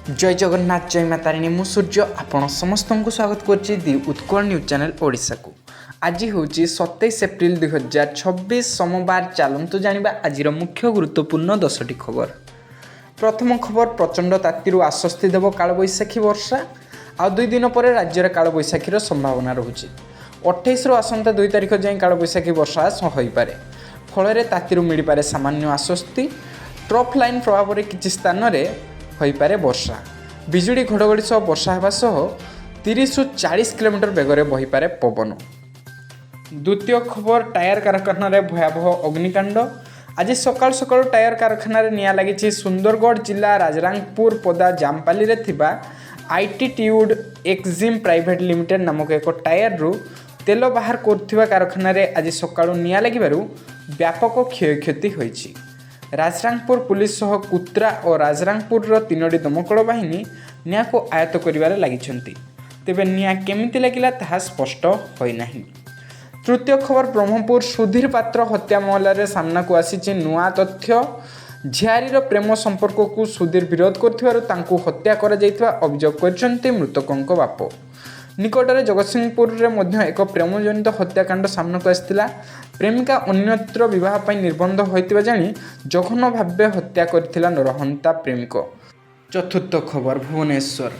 जय जगन्नाथ जय मातारिणी मु सूर्य आपण समस्त को स्वागत करुच्ची दि उत्कल न्यूज चैनल ओडिशा को। आज हूँ 27 एप्रिल 2026 सोमवार। चलतु जाना आज मुख्य गुरुत्वपूर्ण 10टी खबर। प्रथम खबर, प्रचंड ताती आश्वस्ति देव कालबैशाखी वर्षा। आ 2 दिन पर राज्य में कालबैशाखीर संभावना रहुछि। 28 रु आसंता 2 तारिख जाए कालबैशाखी वर्षा होइपारे। फल ताती मिल पारे सामान्य आश्वस्ति। ट्रफ लाइन प्रभाव में किसी स्थान में होइपारे वर्षा। बिजुली घड़घड़ी सह वर्षा होगा सह 30 रु 40 किलोमीटर बेगर बहीपारे पवन। द्वितीय खबर, टायर कारखाना भयावह अग्निकांड। आज सकाल सकाल टायर कारखाना निया लगी सुंदरगढ़ जिला राजरांगपुर पदा जामपाली रे थिबा आईटीट्यूड एक्जिम प्राइवेट लिमिटेड नामक एक टायर रु तेल बाहर करथिबा कारखाना आज सकाल निया लगिबारु व्यापक क्षयक्षति होईछि। राजरांगपुर पुलिस सह कुत्रा और राजरांगपुर 3टी दमकल बाहिनी निया को आयत्त करिबारे लागिछन्ति। तेबे निया केमिति लागिला ताहा स्पष्ट होई नाही। तृतीय खबर, ब्रह्मपुर सुधीर पात्र हत्या मामलें सामना को आसी नुआ तथ्य। झियारीर प्रेम संपर्क को सुधीर विरोध करथिबारु तांकु हत्या करा जायतिबा अभियोग करछन्ति मृतकंक बाप। निकटरे जगतसिंहपुर में एक प्रेमजनित हत्याकांड सामना को आसाला। प्रेमिका अन्यत्र बह निर्बंध होता जानी जघन्य भाव हत्या करथिला नरहंता प्रेमिक। चतुर्थ खबर, भुवनेश्वर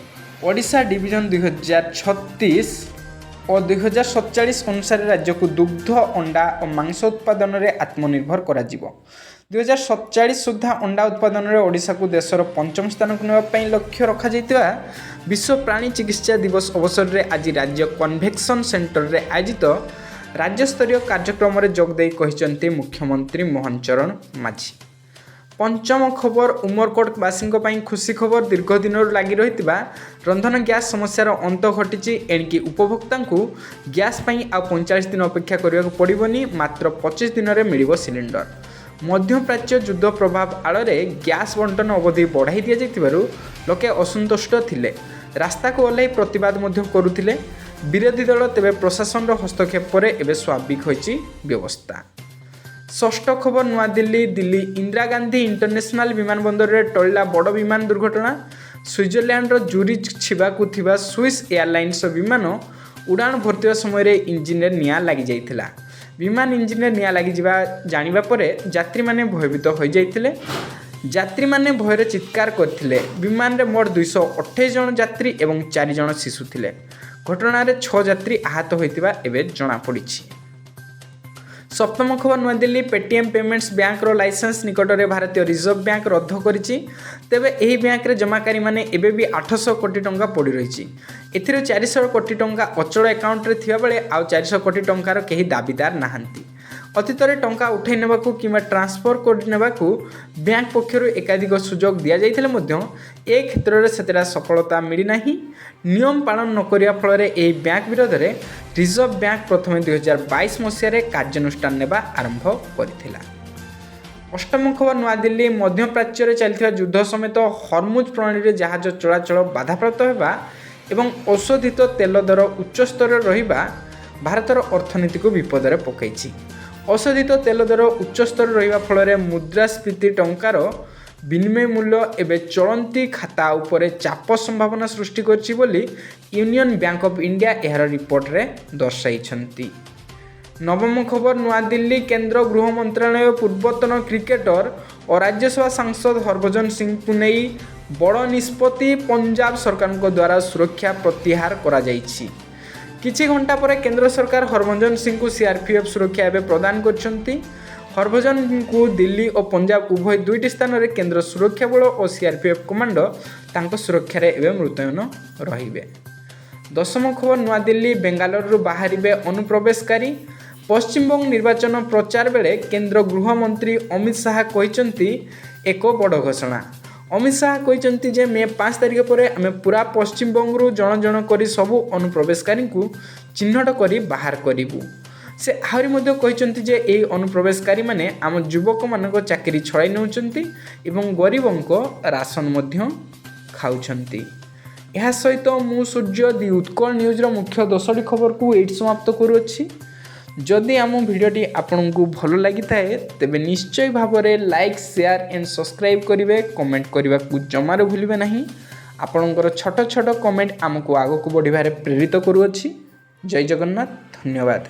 ओडिशा डिविजन 2036 और 2047 अनुसार राज्य को दुग्ध अंडा और मांस उत्पादन में आत्मनिर्भर करा जिवो। 2047 सुधा अंडा उत्पादन में ओडिशा को देशर 5म स्थान को नापी लक्ष्य रखा विश्व प्राणी चिकित्सा दिवस अवसर में आज राज्य कन्वेक्शन सेंटर में आयोजित राज्यस्तरीय कार्यक्रम में जोगदे कहते मुख्यमंत्री मोहन चरण माझी। पंचम खबर, उमरकोटवासी खुशी खबर। दीर्घ दिन लगी रही रंधन गैस समस्यार अंत घटी। एणिकी उपभोक्ता को गैस आ 45 दिन अपेक्षा करने पड़ोनी, मात्र 25 दिन में मिल सिलिंडर। मध्यप्राच्य युद्ध प्रभाव आड़े गैस बंटन अवधि बढ़ाई दि जाइथिबारु लोके असंतुष्ट थिले। रास्ता को ओह्लाई प्रतिवाद करुथिले विरोधी दल। तेबे प्रशासन हस्तक्षेप पर एबे स्वाभाविक होइछि व्यवस्था। षष्ठ खबर, नवा दिल्ली इंदिरा गांधी इंटरनेशनल विमानबंदर में टळिला बड़ विमान दुर्घटना। स्विट्जरलैंड जूरिच छिबाकु थिबा स्विस एयरलाइंस विमान उड़ान भरतिबा समय इंजिन निया लगी जाइथिला। विमान इंजिन निया लगी जानिबा परे यात्री माने भयभीत हो जाइथिले। यात्री माने भयर चित्कार करथिले। विमान रे मोट 228 जन यात्री एवं 4 जन शिशु थिले। घटना रे 6 यात्री आहत होइतिबा एबे जणा पड़िछि। सप्तम खबर, नवा दिल्ली पेटीएम पेमेंट्स बैंक रो लाइसेंस निकट में भारतीय रिजर्व बैंक रद्द करिछि। तेबे एही बैंक रे जमाकारी माने एबे भी 800 कोटी टंका पड़ी रहिछि। एथिरे 400 कोटी टंका अचल अकाउंट रे थिबा बेले आ 400 कोटी टंकार केही दाबीदार नाहंती। अतीतरे टंका उठाई नेबाकू किंबा ट्रांसफर कर नेबाकू बैंक पक्षरु एकाधिक सुजोग दिया जाइथिले मध्य ए क्षेत्र में सेतेटा सफलता मिली नाही। नियम पालन न करिया फल एही बैंक विरोध में रिजर्व बैंक प्रथम 2022 मसीह कार्यानुष्ठान नेबा आरंभ करथिला। अष्टम खबर, नवा दिल्ली मध्यप्राच्य चलथिबा युद्ध समेत हरमुज प्रणाली में जहाज चलाचल बाधाप्राप्त होगा एवं औषधित तेल दर उच्च स्तर रहिबा भारतर अर्थनीति को विपद में पकईछि। औषधित तेल दर उच्च स्तर रहिबा फल मुद्रास्फीति टंकार विनिमय मूल्य एवं चलती खाता उपरे चाप संभावना सृष्टि करछि बोली यूनियन बैंक ऑफ इंडिया एहार रिपोर्ट रे दर्शाइछन्ति। नवम खबर, नवा दिल्ली केंद्र गृह मंत्रालय पूर्वतन क्रिकेटर और राज्यसभा सांसद हरभजन सिंह को नहीं बड़ निष्पत्ति पंजाब सरकार द्वारा सुरक्षा प्रत्याहार करा जाइछि। किछि घंटा पर केंद्र सरकार हरभजन सिंह को सीआरपीएफ सुरक्षा एवं प्रदान करछन्ति। हरभजन को दिल्ली और पंजाब उभय 2टी स्थान में केंद्र सुरक्षा बल और सीआरपीएफ कमांडो तांको सुरक्षा एवं मुतयन रहिबे। दशम खबर, नवा दिल्ली बेंगालुरु बाहरिबे अनुप्रवेशकारी। पश्चिमबंग निर्वाचन प्रचार बेले केंद्र गृहमंत्री अमित शाह कहते एक बड़ घोषणा। अमित शाह कहते जे मे 5 तारिख पर आम पूरा पश्चिमबंग जन जन करी सबू अनुप्रवेशकारी को चिन्हट करी बाहर करूँ। से आहरी मध्य कहते जे यही अनुप्रवेशकारी माने आम युवक मान चाकरी छड़ाई नौचंती एवं गरीबों को राशन मध्य खाउछंती। यह सहित मु सूर्य दि उत्कल न्यूज मुख्य 10टी खबर को एट समाप्त करुअछि। जदि आम भिडियोटी आपन को भल लगी थाए तेबे निश्चय भाव में लाइक शेयर एंड सब्सक्राइब करेंगे। कमेंट करने को जमार भूलिए नहीं। ଆପଣଙ୍କର ଛୋଟ ଛୋଟ କମେଣ୍ଟ ଆମକୁ ଆଗକୁ ବଢ଼ିବାରେ ପ୍ରେରିତ କରୁଅଛି। ଜୟ ଜଗନ୍ନାଥ, ଧନ୍ୟବାଦ।